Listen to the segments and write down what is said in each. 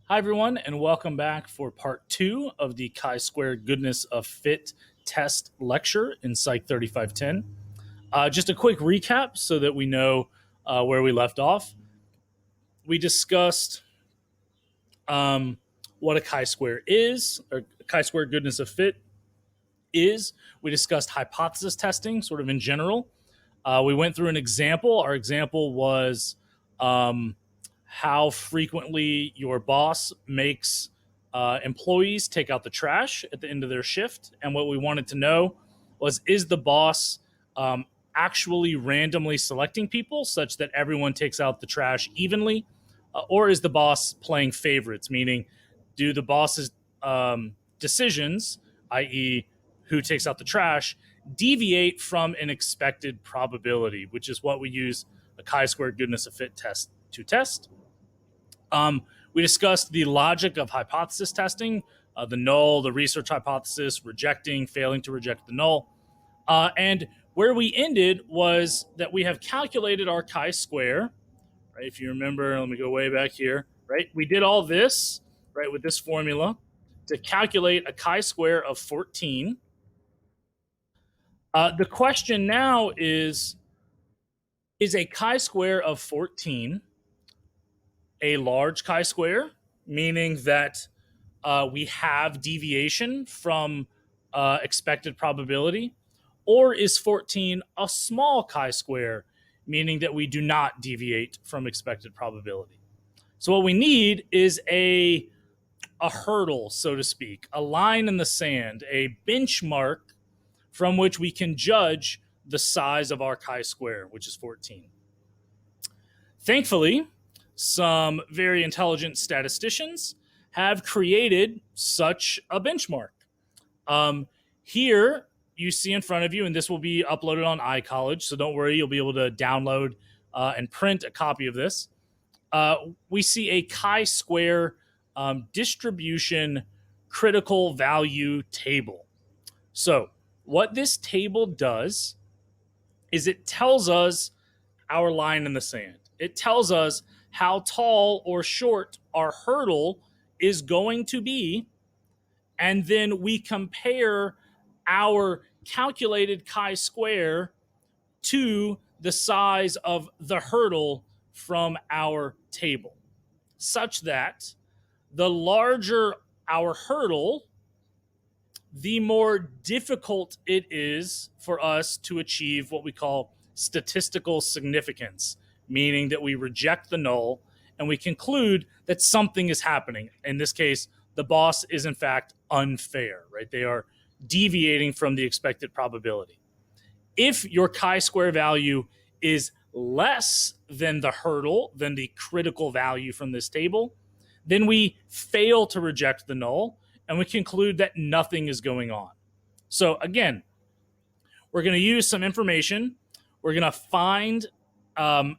Hi, everyone, and welcome back for part two of the chi-square goodness of fit test lecture in Psych 3510. Just a quick recap so that we know where we left off. We discussed what a chi-square is, or chi-square goodness of fit is. We discussed hypothesis testing, sort of in general. We went through an example. Our example was how frequently your boss makes employees take out the trash at the end of their shift. And what we wanted to know was, is the boss actually randomly selecting people such that everyone takes out the trash evenly? Or is the boss playing favorites, meaning do the boss's decisions, i.e., who takes out the trash, deviate from an expected probability, which is what we use a chi-square goodness of fit test to test. We discussed the logic of hypothesis testing, the null, the research hypothesis, rejecting, failing to reject the null. And where we ended was that we have calculated our chi-square, right? If you remember, let me go way back here, right? We did all this, right, with this formula to calculate a chi-square of 14. The question now is a chi-square of 14 a large chi-square, meaning that we have deviation from expected probability, or is 14 a small chi-square, meaning that we do not deviate from expected probability? So what we need is a hurdle, so to speak, a line in the sand, a benchmark from which we can judge the size of our chi-square, which is 14. Thankfully, some very intelligent statisticians have created such a benchmark. Here you see in front of you, and this will be uploaded on iCollege, so don't worry, you'll be able to download and print a copy of this. We see a chi-square distribution critical value table. So what this table does is it tells us our line in the sand. It tells us how tall or short our hurdle is going to be, and then we compare our calculated chi-square to the size of the hurdle from our table, such that the larger our hurdle, the more difficult it is for us to achieve what we call statistical significance, meaning that we reject the null and we conclude that something is happening. In this case, the boss is in fact unfair, right? They are deviating from the expected probability. If your chi-square value is less than the hurdle, than the critical value from this table, then we fail to reject the null and we conclude that nothing is going on. So again, we're going to use some information. We're going to find our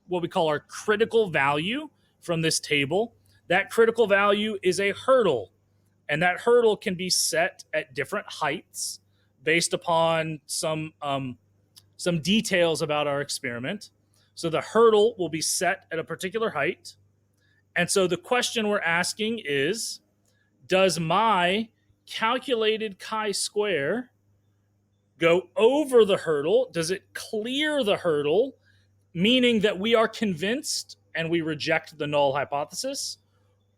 what we call our critical value from this table. That critical value is a hurdle, and that hurdle can be set at different heights based upon some details about our experiment. So the hurdle will be set at a particular height. And so the question we're asking is, does my calculated chi-square go over the hurdle? Does it clear the hurdle, meaning that we are convinced and we reject the null hypothesis?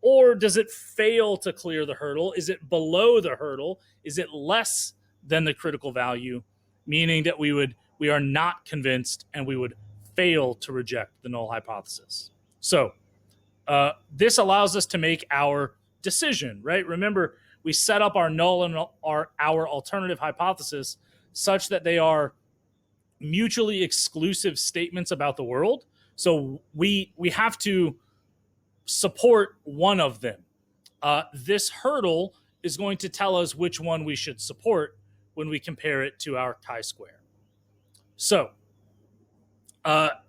Or does it fail to clear the hurdle? Is it below the hurdle? Is it less than the critical value, meaning that we are not convinced and we would fail to reject the null hypothesis? So this allows us to make our decision, right? Remember, we set up our null and our alternative hypothesis such that they are mutually exclusive statements about the world. So we have to support one of them. This hurdle is going to tell us which one we should support when we compare it to our chi-square. So that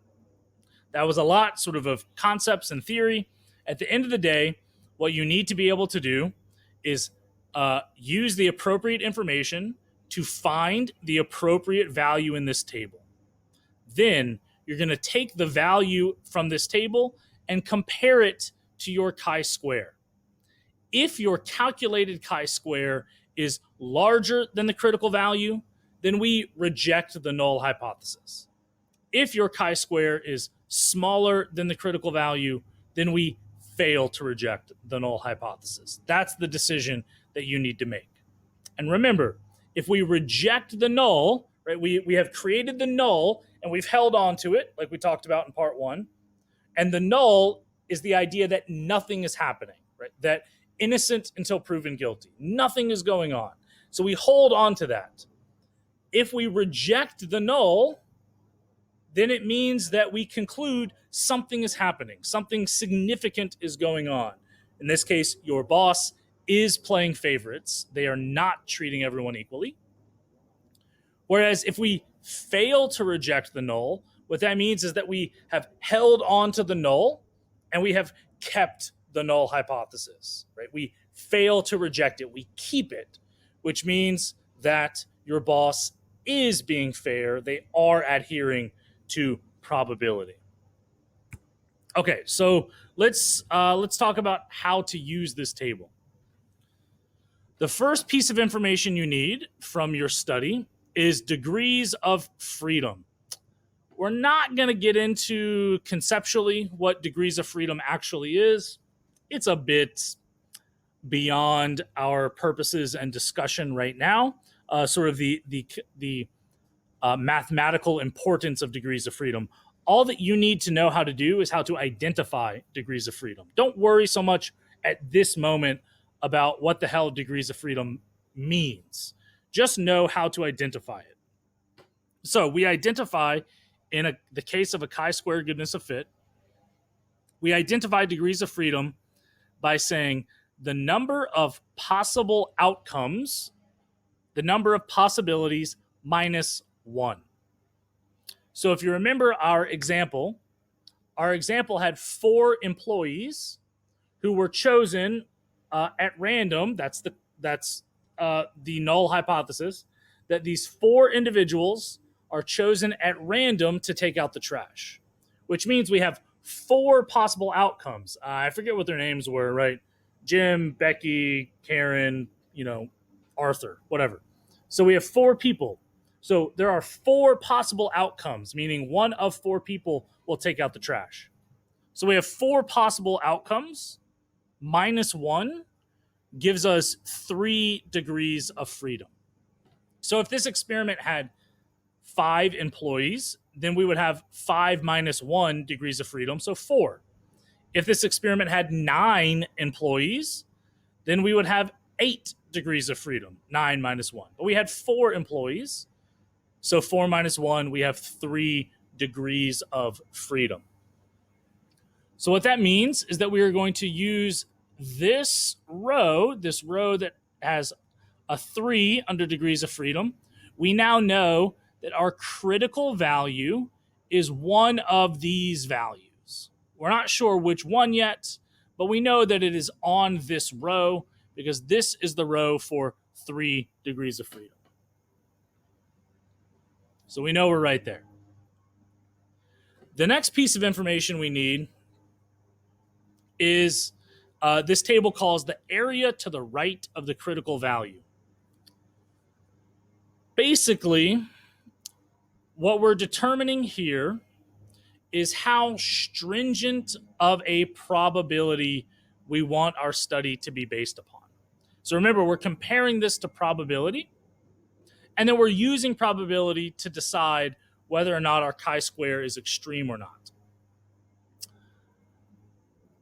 was a lot sort of concepts and theory. At the end of the day, what you need to be able to do is use the appropriate information to find the appropriate value in this table. Then you're going to take the value from this table and compare it to your chi-square. If your calculated chi-square is larger than the critical value, then we reject the null hypothesis. If your chi-square is smaller than the critical value, then we fail to reject the null hypothesis. That's the decision that you need to make. And remember, if we reject the null, right, we have created the null and we've held on to it, like we talked about in part 1. And the null is the idea that nothing is happening, right? That innocent until proven guilty. Nothing is going on. So we hold on to that. If we reject the null, then it means that we conclude something is happening. Something significant is going on. In this case, your boss is playing favorites. They are not treating everyone equally. Whereas if we fail to reject the null, what that means is that we have held on to the null and we have kept the null hypothesis, right? We fail to reject it. We keep it, which means that your boss is being fair. They are adhering to probability. Okay, so let's talk about how to use this table. The first piece of information you need from your study is degrees of freedom. We're not going to get into conceptually what degrees of freedom actually is. It's a bit beyond our purposes and discussion right now. Sort of the mathematical importance of degrees of freedom. All that you need to know how to do is how to identify degrees of freedom. Don't worry so much at this moment about what the hell degrees of freedom means. Just know how to identify it. So we identify, in the case of a chi-square goodness of fit, we identify degrees of freedom by saying the number of possible outcomes, the number of possibilities minus 1. So if you remember our example had 4 employees who were chosen at random. That's the null hypothesis, that these 4 individuals are chosen at random to take out the trash, which means we have 4 possible outcomes. I forget what their names were, right? Jim, Becky, Karen, Arthur, whatever. So we have 4 people. So there are 4 possible outcomes, meaning 1 of 4 people will take out the trash. So we have 4 possible outcomes. Minus 1 gives us 3 degrees of freedom. So if this experiment had 5 employees, then we would have 5 minus 1 degrees of freedom, so 4. If this experiment had 9 employees, then we would have 8 degrees of freedom, 9 minus 1. But we had 4 employees, so 4 minus 1, we have 3 degrees of freedom. So what that means is that we are going to use this row that has a 3 under degrees of freedom. We now know that our critical value is one of these values. We're not sure which one yet, but we know that it is on this row because this is the row for 3 degrees of freedom. So we know we're right there. The next piece of information we need is this table calls the area to the right of the critical value. Basically, what we're determining here is how stringent of a probability we want our study to be based upon. So remember, we're comparing this to probability, and then we're using probability to decide whether or not our chi-square is extreme or not.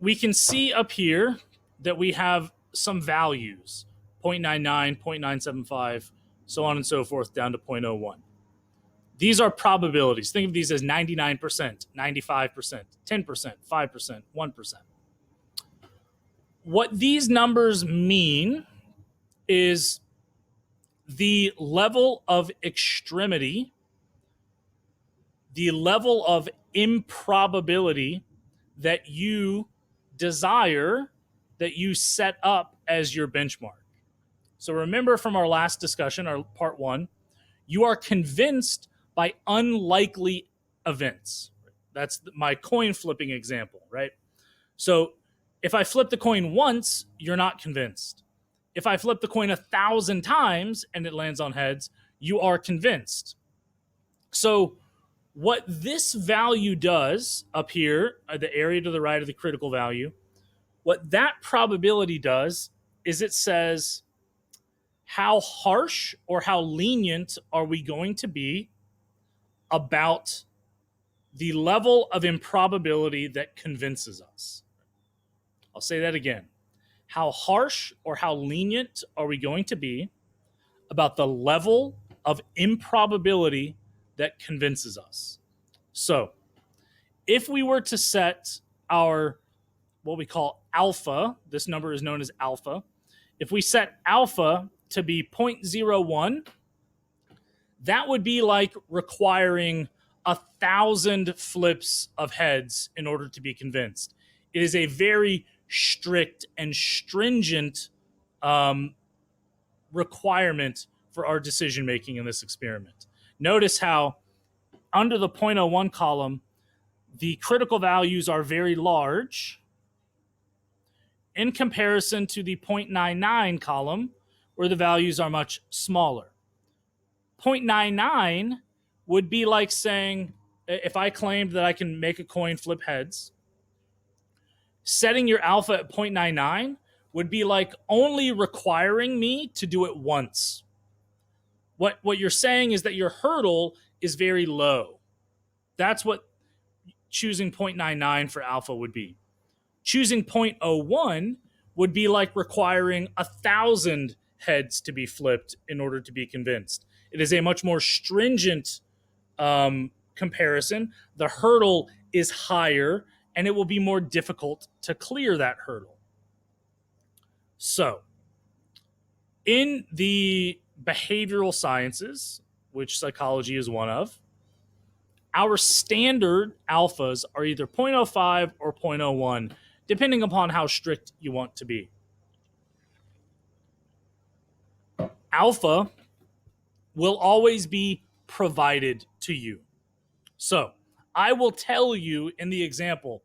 We can see up here that we have some values, 0.99, 0.975, so on and so forth, down to 0.01. These are probabilities. Think of these as 99%, 95%, 10%, 5%, 1%. What these numbers mean is the level of extremity, the level of improbability that you desire, that you set up as your benchmark. So remember from our last discussion, our part 1, you are convinced by unlikely events. That's my coin flipping example, right? So If I flip the coin once, you're not convinced. If I flip the coin 1,000 times and it lands on heads, you are convinced. So what this value does up here, the area to the right of the critical value, what that probability does is it says how harsh or how lenient are we going to be about the level of improbability that convinces us. I'll say that again. How harsh or how lenient are we going to be about the level of improbability that convinces us? So, if we were to set our what we call alpha, this number is known as alpha. If we set alpha to be 0.01, that would be like requiring 1,000 flips of heads in order to be convinced. It is a very strict and stringent requirement for our decision making in this experiment. Notice how under the 0.01 column, the critical values are very large in comparison to the 0.99 column, where the values are much smaller. 0.99 would be like saying, if I claimed that I can make a coin flip heads, setting your alpha at 0.99 would be like only requiring me to do it once. What you're saying is that your hurdle is very low. That's what choosing 0.99 for alpha would be. Choosing 0.01 would be like requiring 1,000 heads to be flipped in order to be convinced. It is a much more stringent comparison. The hurdle is higher, and it will be more difficult to clear that hurdle. So, in the behavioral sciences, which psychology is one of, our standard alphas are either 0.05 or 0.01, depending upon how strict you want to be. Alpha will always be provided to you. So I will tell you in the example,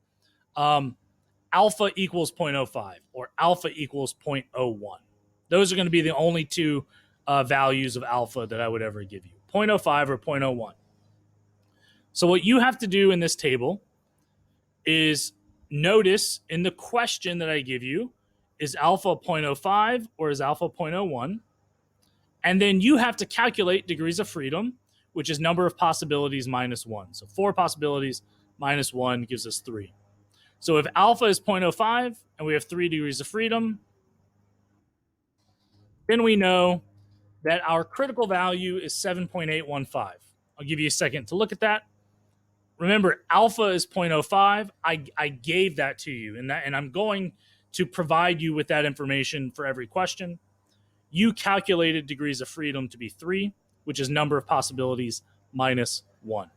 alpha equals 0.05 or alpha equals 0.01. Those are going to be the only two values of alpha that I would ever give you, 0.05 or 0.01. So what you have to do in this table is notice in the question that I give you, is alpha 0.05 or is alpha 0.01? And then you have to calculate degrees of freedom, which is number of possibilities minus 1. So 4 possibilities minus 1 gives us 3. So if alpha is 0.05 and we have 3 degrees of freedom, then we know that our critical value is 7.815. I'll give you a second to look at that. Remember, alpha is 0.05. I gave that to you, and I'm going to provide you with that information for every question. You calculated degrees of freedom to be 3, which is number of possibilities minus 1.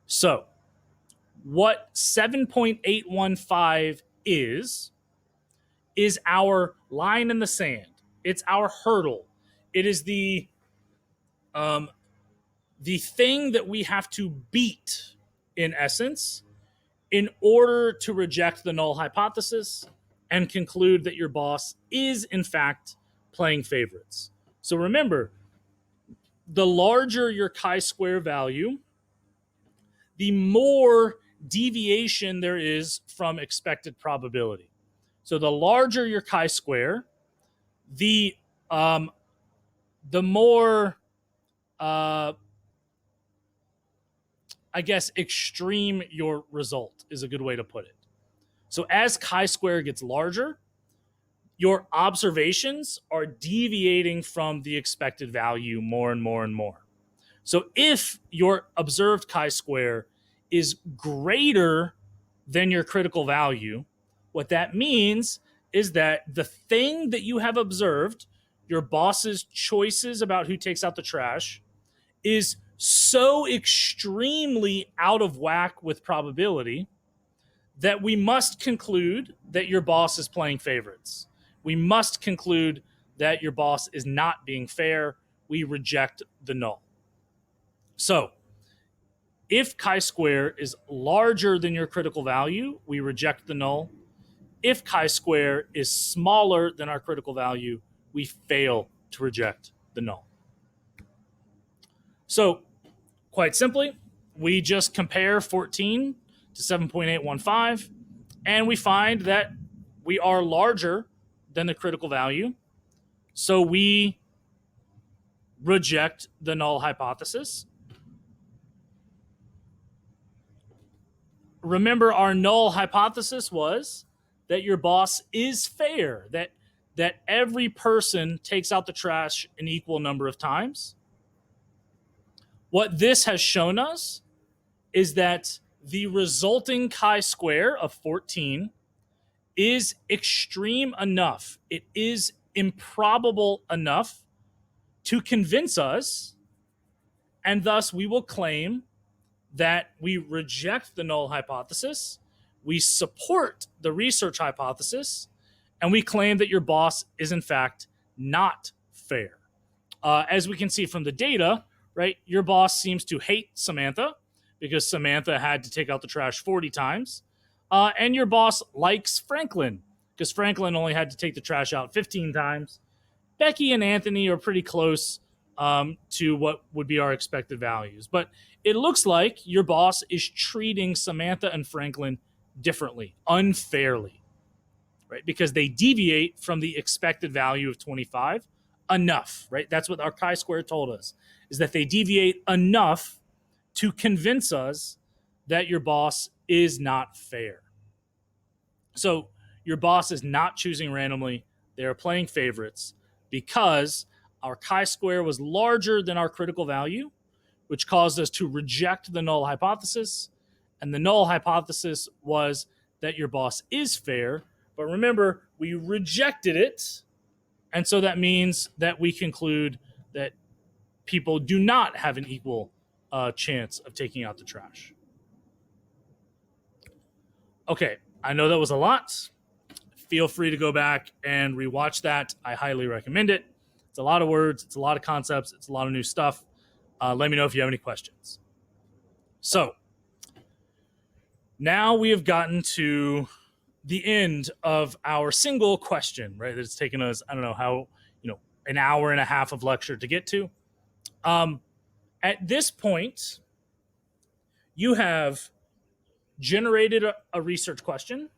So what 7.815 is our line in the sand. It's our hurdle. It is the thing that we have to beat, in essence, in order to reject the null hypothesis and conclude that your boss is, in fact, playing favorites. So remember, the larger your chi-square value, the more deviation there is from expected probability. So the larger your chi-square, the more I guess extreme your result is a good way to put it. So as chi-square gets larger, your observations are deviating from the expected value more and more and more. So if your observed chi-square is greater than your critical value, what that means is that the thing that you have observed, your boss's choices about who takes out the trash, is so extremely out of whack with probability that we must conclude that your boss is playing favorites. We must conclude that your boss is not being fair. We reject the null. So if chi-square is larger than your critical value, we reject the null. If chi-square is smaller than our critical value, we fail to reject the null. So quite simply, we just compare 14 to 7.815, and we find that we are larger than the critical value. So we reject the null hypothesis. Remember, our null hypothesis was that your boss is fair, that every person takes out the trash an equal number of times. What this has shown us is that the resulting chi-square of 14 is extreme enough. It is improbable enough to convince us, and thus we will claim that we reject the null hypothesis, we support the research hypothesis, and we claim that your boss is in fact not fair. As we can see from the data, right, your boss seems to hate Samantha because Samantha had to take out the trash 40 times. And your boss likes Franklin because Franklin only had to take the trash out 15 times. Becky and Anthony are pretty close to what would be our expected values. But it looks like your boss is treating Samantha and Franklin differently, unfairly, right? Because they deviate from the expected value of 25 enough, right? That's what our chi-square told us, is that they deviate enough to convince us that your boss is not fair. So your boss is not choosing randomly. They are playing favorites because our chi-square was larger than our critical value, which caused us to reject the null hypothesis. And the null hypothesis was that your boss is fair. But remember, we rejected it. And so that means that we conclude that people do not have an equal chance of taking out the trash. Okay, I know that was a lot. Feel free to go back and rewatch that. I highly recommend it. It's a lot of words, it's a lot of concepts, it's a lot of new stuff. Let me know if you have any questions. So now we have gotten to the end of our single question, right? It's taken us, I don't know how, an hour and a half of lecture to get to. At this point, you have generated a research question.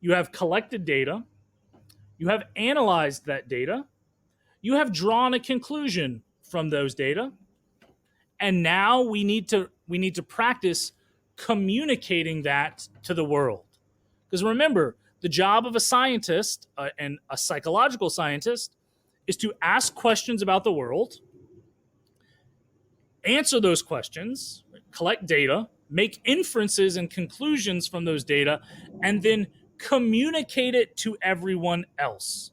You have collected data. You have analyzed that data. You have drawn a conclusion from those data. And now we need to practice communicating that to the world. Because remember, the job of a scientist and a psychological scientist is to ask questions about the world, answer those questions, collect data, make inferences and conclusions from those data, and then communicate it to everyone else.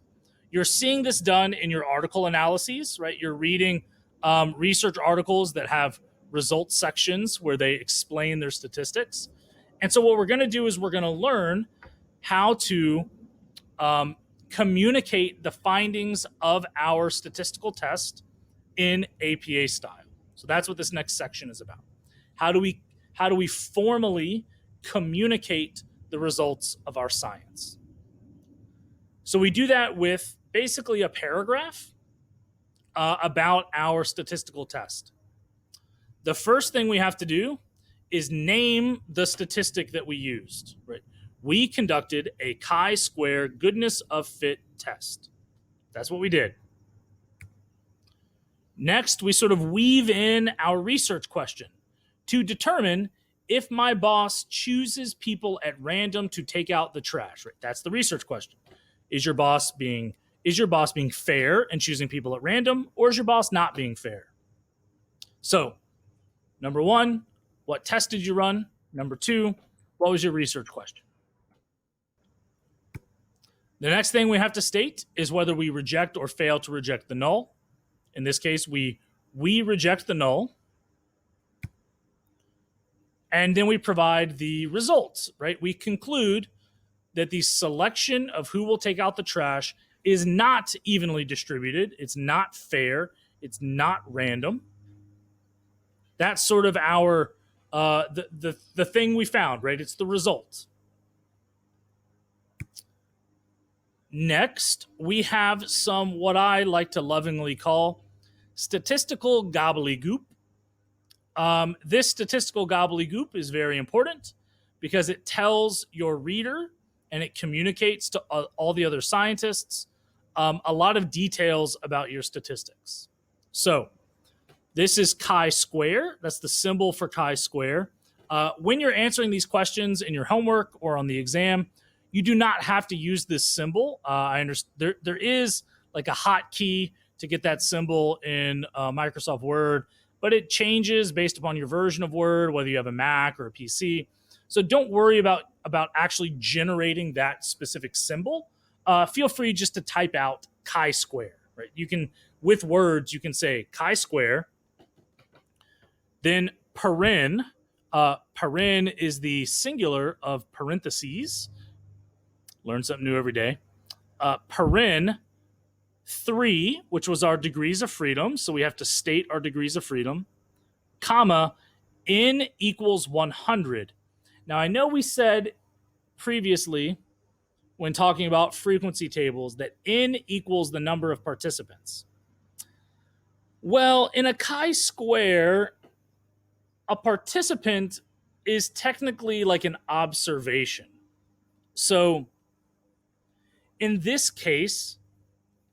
You're seeing this done in your article analyses, right? You're reading research articles that have results sections where they explain their statistics. And so what we're going to do is we're going to learn how to communicate the findings of our statistical test in APA style. So that's what this next section is about. How do we formally communicate the results of our science? So we do that with basically a paragraph about our statistical test. The first thing we have to do is name the statistic that we used, right? We conducted a chi-square goodness of fit test. That's what we did. Next, we sort of weave in our research question to determine if my boss chooses people at random to take out the trash, right? That's the research question. Is your boss being fair and choosing people at random, or is your boss not being fair? So, number one, what test did you run? Number two, what was your research question? The next thing we have to state is whether we reject or fail to reject the null. In this case, we reject the null. And then we provide the results, right? We conclude that the selection of who will take out the trash is not evenly distributed. It's not fair. It's not random. That's sort of our the thing we found, right? It's the result. Next, we have some what I like to lovingly call statistical gobbledygook. This statistical gobbledygook is very important because it tells your reader and it communicates to all the other scientists a lot of details about your statistics. So this is chi-square. That's the symbol for chi-square. When you're answering these questions in your homework or on the exam, you do not have to use this symbol. I understand there is like a hotkey to get that symbol in Microsoft Word, but it changes based upon your version of Word, whether you have a Mac or a PC. So don't worry about actually generating that specific symbol. Feel free just to type out chi-square. Right? You can, with words, you can say chi-square, then paren. Paren is the singular of parentheses. Learn something new every day. Paren 3, which was our degrees of freedom. So we have to state our degrees of freedom, comma, n equals 100. Now, I know we said previously when talking about frequency tables that n equals the number of participants. Well, in a chi-square, a participant is technically like an observation. So in this case,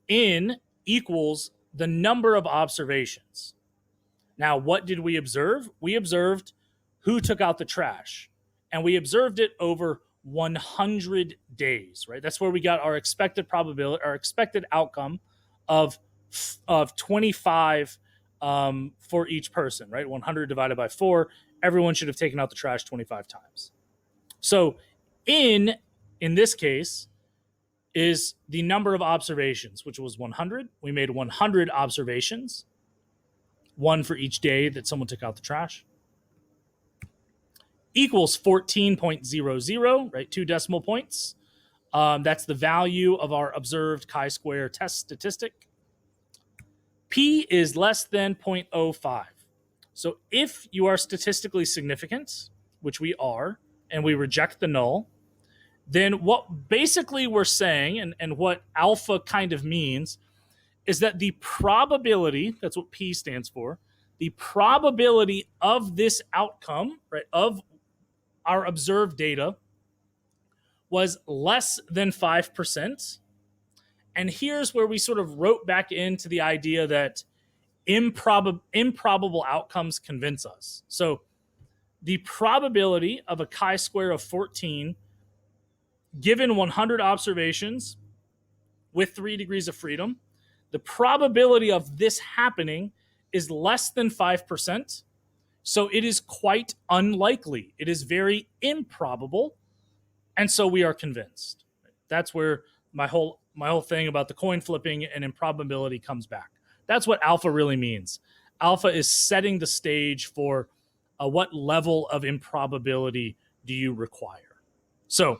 n equals the number of observations. Now, what did we observe? We observed who took out the trash, and we observed it over 100 days, right? That's where we got our expected probability, our expected outcome of 25 for each person, right? 100 divided by 4. Everyone should have taken out the trash 25 times. So in this case, is the number of observations, which was 100. We made 100 observations, one for each day that someone took out the trash, equals 14.00, right? 2 decimal points. That's the value of our observed chi-square test statistic. P is less than 0.05. So if you are statistically significant, which we are, and we reject the null, then what basically we're saying, and what alpha kind of means, is that the probability, that's what P stands for, the probability of this outcome, right, of our observed data was less than 5%. And here's where we sort of wrote back into the idea that improbable outcomes convince us. So the probability of a chi-square of 14 given 100 observations with 3 degrees of freedom, the probability of this happening is less than 5%. So it is quite unlikely. It is very improbable. And so we are convinced. That's where my whole thing about the coin flipping and improbability comes back. That's what alpha really means. Alpha is setting the stage for what level of improbability do you require. So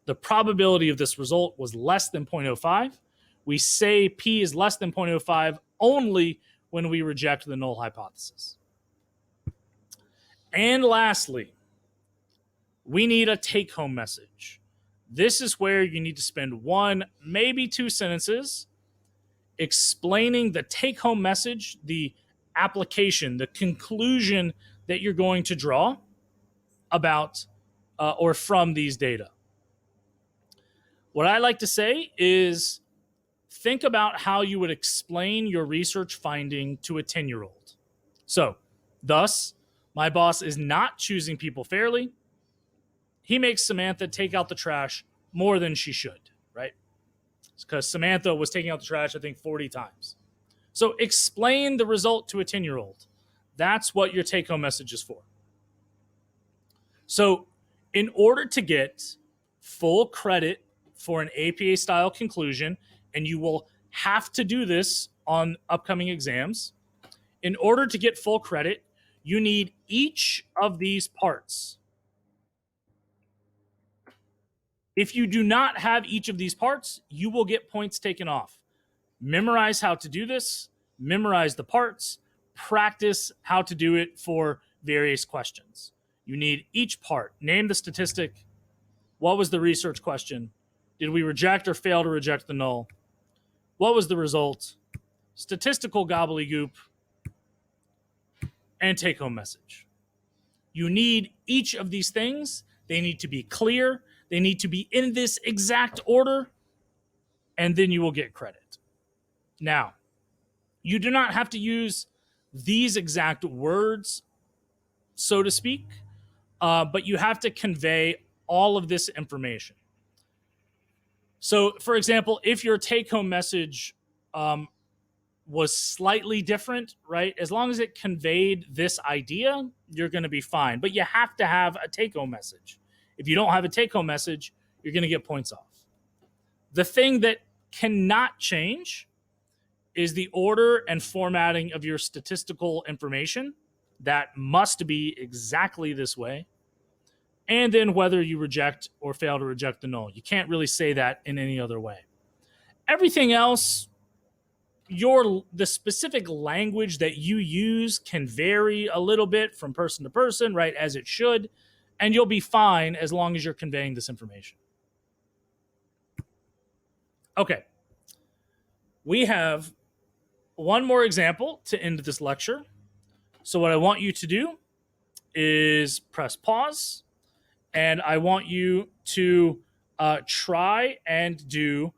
the probability of this result was less than 0.05. We say P is less than 0.05 only when we reject the null hypothesis. And lastly, we need a take-home message. This is where you need to spend 1, maybe 2 sentences explaining the take-home message, the application, the conclusion that you're going to draw about or from these data. What I like to say is think about how you would explain your research finding to a 10-year-old. So, thus, my boss is not choosing people fairly. He makes Samantha take out the trash more than she should, right? It's because Samantha was taking out the trash, I think, 40 times. So explain the result to a 10-year-old. That's what your take-home message is for. So in order to get full credit for an APA-style conclusion, and you will have to do this on upcoming exams, in order to get full credit, you need each of these parts. If you do not have each of these parts, you will get points taken off. Memorize how to do this, memorize the parts, practice how to do it for various questions. You need each part. Name the statistic. What was the research question? Did we reject or fail to reject the null? What was the result? Statistical gobbledygook and take-home message. You need each of these things. They need to be clear. They need to be in this exact order, and then you will get credit. Now, you do not have to use these exact words, so to speak, but you have to convey all of this information. So, for example, if your take-home message was slightly different, right? As long as it conveyed this idea, you're going to be fine. But you have to have a take-home message. If you don't have a take-home message, you're going to get points off. The thing that cannot change is the order and formatting of your statistical information. That must be exactly this way. And then whether you reject or fail to reject the null. You can't really say that in any other way. Everything else, the specific language that you use can vary a little bit from person to person, right, as it should, and you'll be fine as long as you're conveying this information. Okay. We have one more example to end this lecture. So what I want you to do is press pause, and I want you to try and do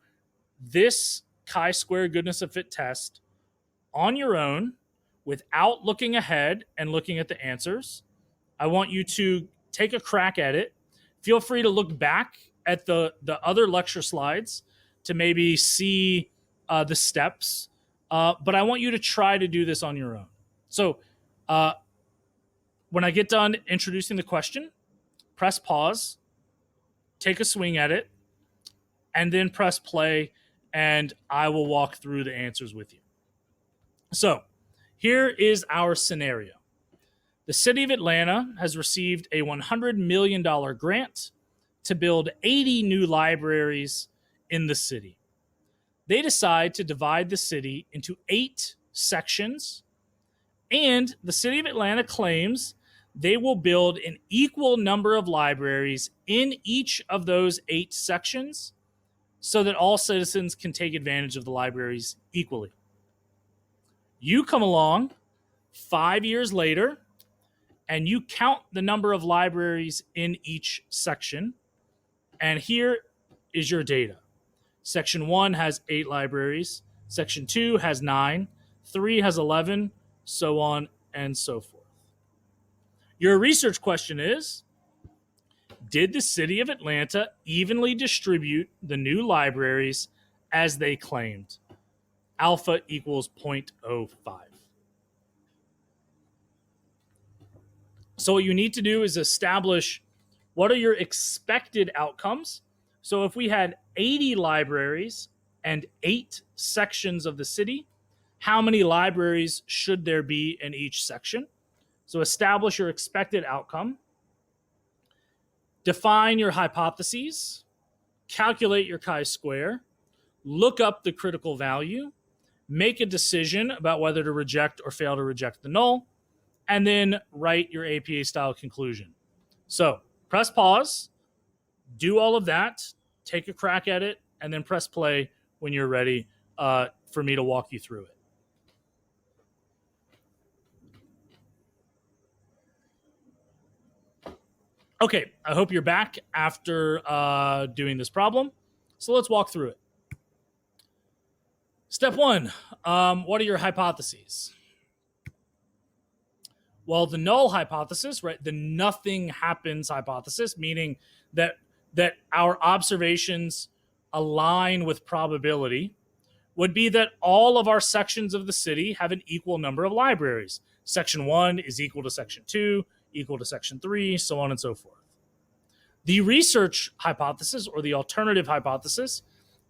this chi-square goodness of fit test on your own without looking ahead and looking at the answers. I want you to take a crack at it. Feel free to look back at the other lecture slides to maybe see the steps, but I want you to try to do this on your own. So when I get done introducing the question, press pause, take a swing at it, and then press play, and I will walk through the answers with you. So here is our scenario. The city of Atlanta has received a $100 million grant to build 80 new libraries in the city. They decide to divide the city into 8 sections, and the city of Atlanta claims they will build an equal number of libraries in each of those 8 sections so that all citizens can take advantage of the libraries equally. You come along 5 years later and you count the number of libraries in each section, and here is your data. Section 1 has 8 libraries, Section 2 has 9, 3 has 11, so on and so forth. Your research question is, did the city of Atlanta evenly distribute the new libraries as they claimed? Alpha equals 0.05. So what you need to do is establish what are your expected outcomes. So if we had 80 libraries and 8 sections of the city, how many libraries should there be in each section? So establish your expected outcome. Define your hypotheses. Calculate your chi-square. Look up the critical value. Make a decision about whether to reject or fail to reject the null. And then write your APA-style conclusion. So press pause. Do all of that. Take a crack at it. And then press play when you're ready for me to walk you through it. Okay, I hope you're back after doing this problem. So let's walk through it. Step 1, what are your hypotheses? Well, the null hypothesis, right? The nothing happens hypothesis, meaning that our observations align with probability, would be that all of our sections of the city have an equal number of libraries. Section 1 is equal to Section 2, equal to Section 3, so on and so forth. The research hypothesis, or the alternative hypothesis,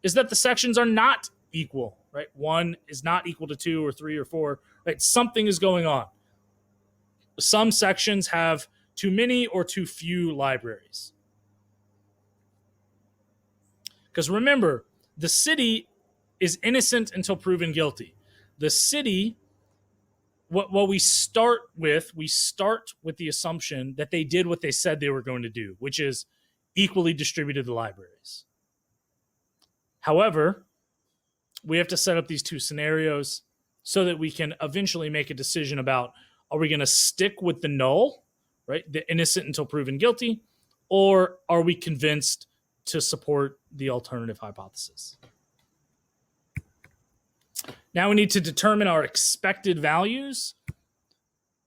is that the sections are not equal, right? 1 is not equal to 2 or 3 or 4, right? Something is going on. Some sections have too many or too few libraries. Because remember, the city is innocent until proven guilty. The city, what we start with the assumption that they did what they said they were going to do, which is equally distributed the libraries. However, we have to set up these two scenarios so that we can eventually make a decision about, are we going to stick with the null, right, the innocent until proven guilty, or are we convinced to support the alternative hypothesis? Now we need to determine our expected values.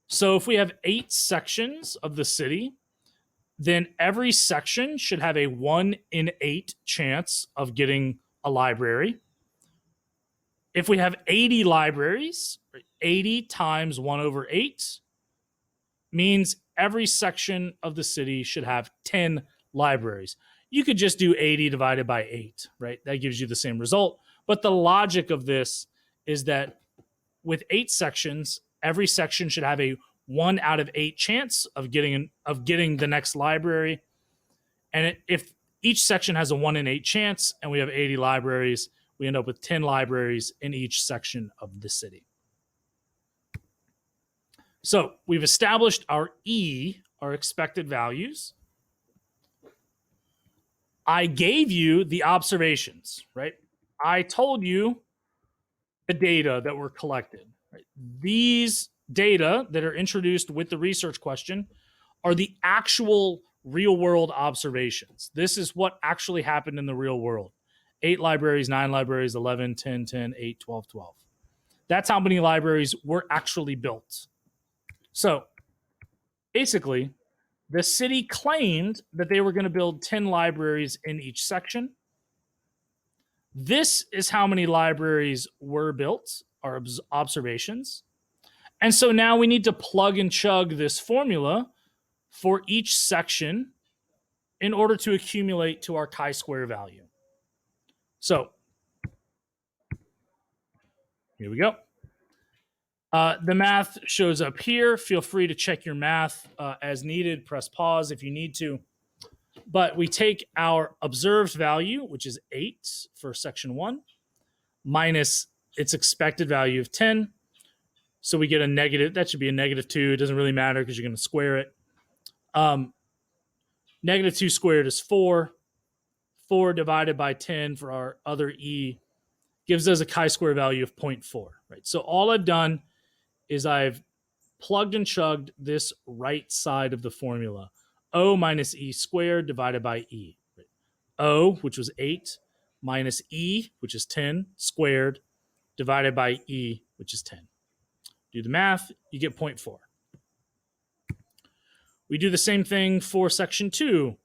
So if we have 8 sections of the city, then every section should have a 1 in 8 chance of getting a library. If we have 80 libraries, 80 times 1 over 8 means every section of the city should have 10 libraries. You could just do 80 divided by 8, right? That gives you the same result. But the logic of this is that with 8 sections, every section should have a 1 out of 8 chance of getting the next library. And if each section has a 1 in 8 chance and we have 80 libraries, we end up with 10 libraries in each section of the city. So we've established our E, our expected values. I gave you the observations, right? I told you the data that were collected. Right? These data that are introduced with the research question are the actual real world observations. This is what actually happened in the real world. 8 libraries, 9 libraries, 11, 10, 10, 8, 12, 12. That's how many libraries were actually built. So basically, the city claimed that they were going to build 10 libraries in each section. This is how many libraries were built, our observations. And so now we need to plug and chug this formula for each section in order to accumulate to our chi-square value. So here we go. The math shows up here. Feel free to check your math as needed. Press pause if you need to. But we take our observed value, which is 8 for section 1, minus its expected value of 10. So we get a negative. That should be a -2. It doesn't really matter because you're going to square it. -2 squared is 4. 4 divided by 10 for our other E gives us a chi-square value of 0.4. Right. So all I've done is I've plugged and chugged this right side of the formula. O minus E squared divided by E. O, which was 8, minus E, which is 10, squared, divided by E, which is 10. Do the math, you get 0.4. We do the same thing for section 2,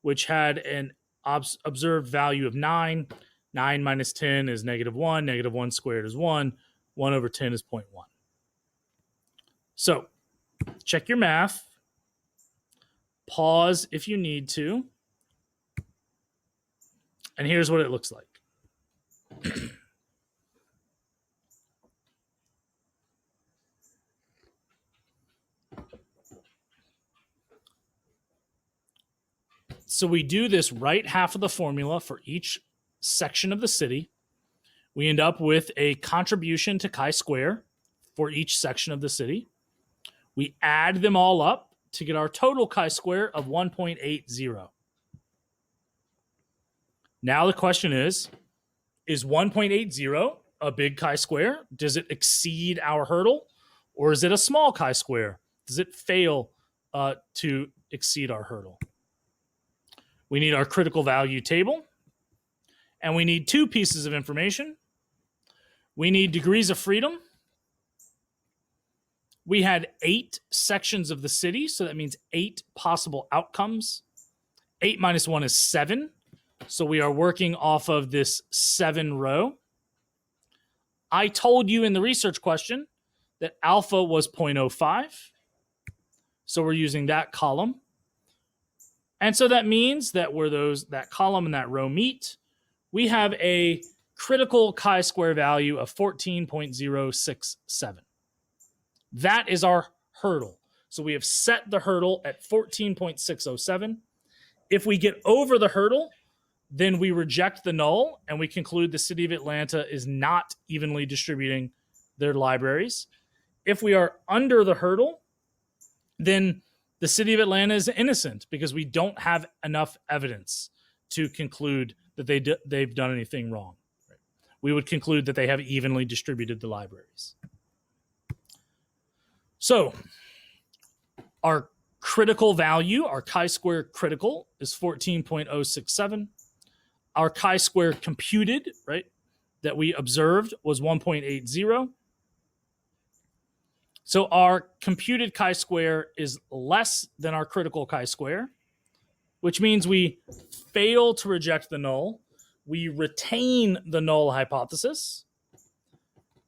which had an observed value of 9. 9 minus 10 is -1. -1 squared is 1. 1 over 10 is 0.1. So check your math. Pause if you need to. And here's what it looks like. So we do this right half of the formula for each section of the city. We end up with a contribution to chi-square for each section of the city. We add them all up to get our total chi-square of 1.80. Now the question is 1.80 a big chi-square? Does it exceed our hurdle? Or is it a small chi-square? Does it fail to exceed our hurdle? We need our critical value table. And we need 2 pieces of information. We need degrees of freedom. We had 8 sections of the city, so that means 8 possible outcomes. 8 minus 1 is 7. So we are working off of this 7 row. I told you in the research question that alpha was 0.05. So we're using that column. And so that means that where that column and that row meet, we have a critical chi-square value of 14.067. That is our hurdle. So we have set the hurdle at 14.607. If we get over the hurdle, then we reject the null and we conclude the city of Atlanta is not evenly distributing their libraries. If we are under the hurdle, then the city of Atlanta is innocent because we don't have enough evidence to conclude that they've done anything wrong. Right? We would conclude that they have evenly distributed the libraries. So our critical value, our chi-square critical, is 14.067. Our chi-square computed, right, that we observed was 1.80. So our computed chi-square is less than our critical chi-square, which means we fail to reject the null. We retain the null hypothesis.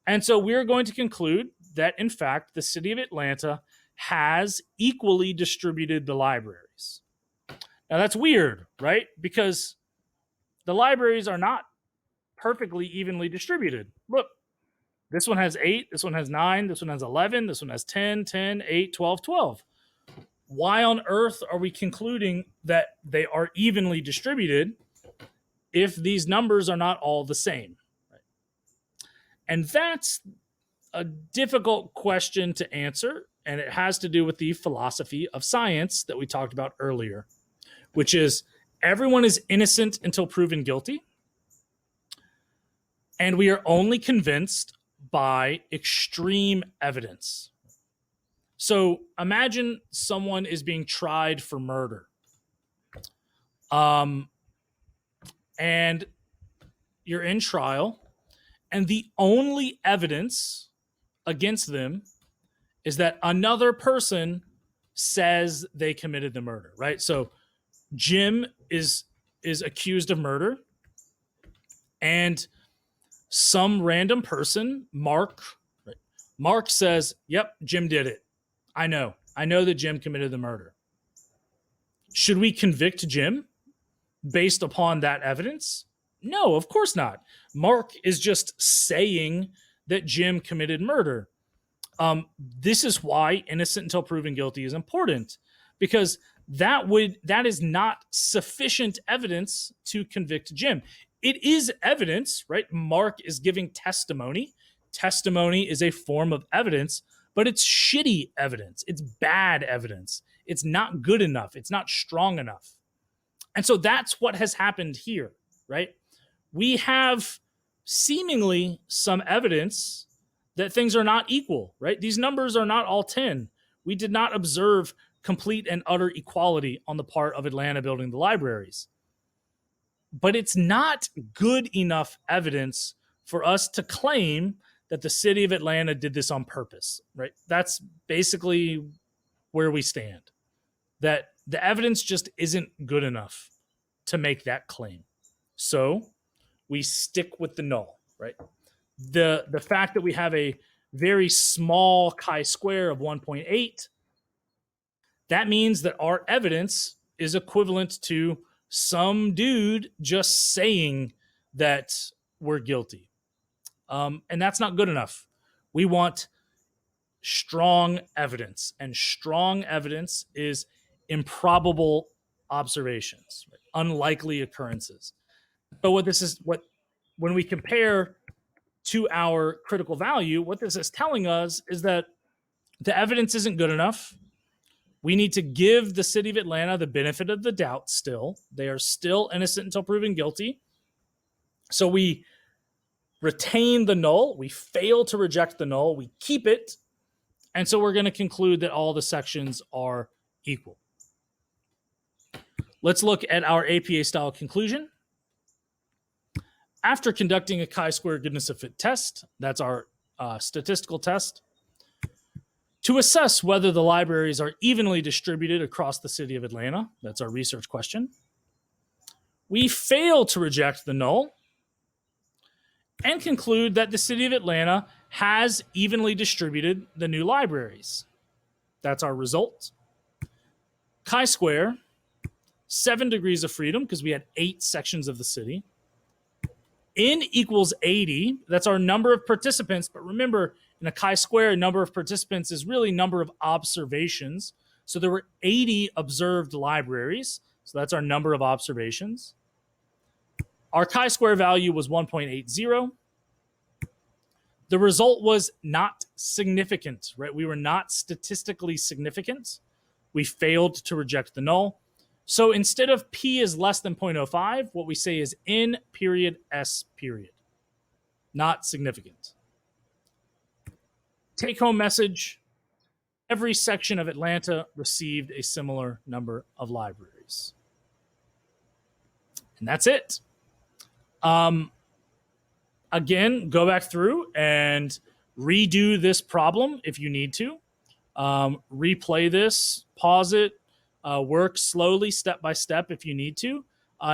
And so we're going to conclude that, in fact, the city of Atlanta has equally distributed the libraries. Now, that's weird, right? Because the libraries are not perfectly evenly distributed. Look, this one has 8, this one has 9, this one has 11, this one has 10, 10, 8, 12, 12. Why on earth are we concluding that they are evenly distributed if these numbers are not all the same? Right? And that's a difficult question to answer, and it has to do with the philosophy of science that we talked about earlier, which is everyone is innocent until proven guilty, and we are only convinced by extreme evidence. So imagine someone is being tried for murder. And you're in trial, and the only evidence against them is that another person says they committed the murder, right? So Jim is accused of murder, and some random person, Mark says, yep, Jim did it. I know that Jim committed the murder. Should we convict Jim based upon that evidence? No, of course not. Mark is just saying that Jim committed murder. This is why innocent until proven guilty is important, because that is not sufficient evidence to convict Jim. It is evidence, right? Mark is giving testimony. Testimony is a form of evidence, but it's shitty evidence. It's bad evidence. It's not good enough. It's not strong enough. And so that's what has happened here, right? We have seemingly some evidence that things are not equal, right? These numbers are not all 10. We did not observe complete and utter equality on the part of Atlanta building the libraries. But it's not good enough evidence for us to claim that the city of Atlanta did this on purpose, right? That's basically where we stand. That the evidence just isn't good enough to make that claim. So we stick with the null, right? The fact that we have a very small chi-square of 1.8, that means that our evidence is equivalent to some dude just saying that we're guilty. And that's not good enough. We want strong evidence, and strong evidence is improbable observations, right? Unlikely occurrences. But when we compare to our critical value, what this is telling us is that the evidence isn't good enough. We need to give the city of Atlanta the benefit of the doubt still. They are still innocent until proven guilty. So we retain the null. We fail to reject the null. We keep it. And so we're going to conclude that all the sections are equal. Let's look at our APA-style conclusion. After conducting a chi-square goodness of fit test, that's our statistical test, to assess whether the libraries are evenly distributed across the city of Atlanta, that's our research question, we fail to reject the null and conclude that the city of Atlanta has evenly distributed the new libraries. That's our result. Chi-square, 7 degrees of freedom, because we had 8 sections of the city. N equals 80. That's our number of participants. But remember, in a chi-square, number of participants is really number of observations. So there were 80 observed libraries. So that's our number of observations. Our chi-square value was 1.80. The result was not significant, right? We were not statistically significant. We failed to reject the null. So instead of P is less than 0.05, what we say is N period S period. Not significant. Take home message. Every section of Atlanta received a similar number of libraries. And that's it. Again, go back through and redo this problem if you need to. Replay this, pause it, work slowly, step by step if you need to.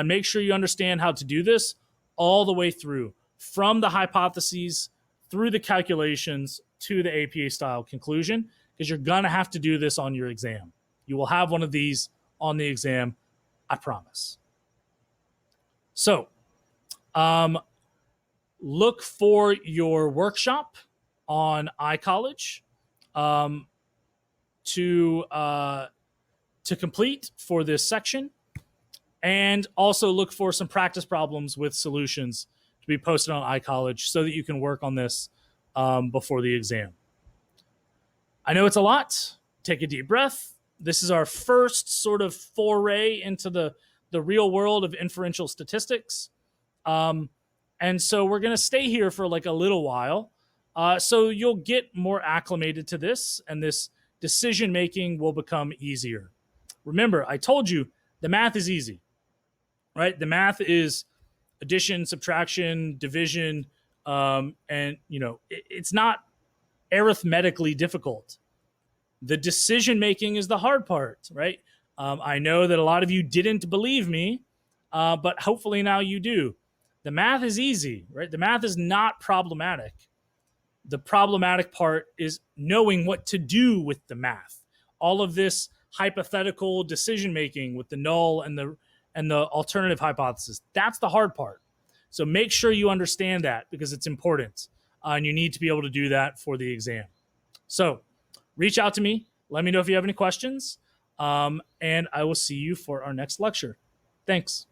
Make sure you understand how to do this all the way through, from the hypotheses through the calculations to the APA style conclusion, because you're going to have to do this on your exam. You will have one of these on the exam, I promise. So, look for your workshop on iCollege to complete for this section, and also look for some practice problems with solutions to be posted on iCollege so that you can work on this before the exam. I know it's a lot. Take a deep breath. This is our first sort of foray into the real world of inferential statistics. And so we're going to stay here for like a little while. So you'll get more acclimated to this, and this decision making will become easier. Remember, I told you the math is easy, right? The math is addition, subtraction, division, and it's not arithmetically difficult. The decision making is the hard part, right? I know that a lot of you didn't believe me, but hopefully now you do. The math is easy, right? The math is not problematic. The problematic part is knowing what to do with the math. All of this hypothetical decision making with the null and the alternative hypothesis, that's the hard part. So make sure you understand that, because it's important, and you need to be able to do that for the exam. So reach out to me. Let me know if you have any questions, and I will see you for our next lecture. Thanks.